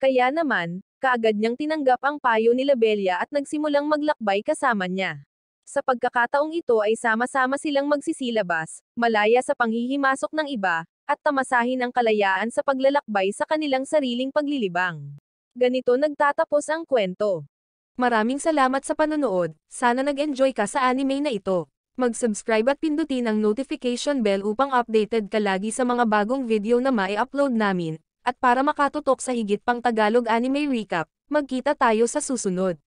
Kaya naman, kaagad niyang tinanggap ang payo ni Labella at nagsimulang maglakbay kasama niya. Sa pagkakataong ito ay sama-sama silang magsisilabas, malaya sa panghihimasok ng iba, at tamasahin ang kalayaan sa paglalakbay sa kanilang sariling paglilibang. Ganito nagtatapos ang kwento. Maraming salamat sa panonood, sana nag-enjoy ka sa anime na ito. Mag-subscribe at pindutin ang notification bell upang updated ka lagi sa mga bagong video na mai-upload namin, at para makatutok sa higit pang Tagalog anime recap, magkita tayo sa susunod.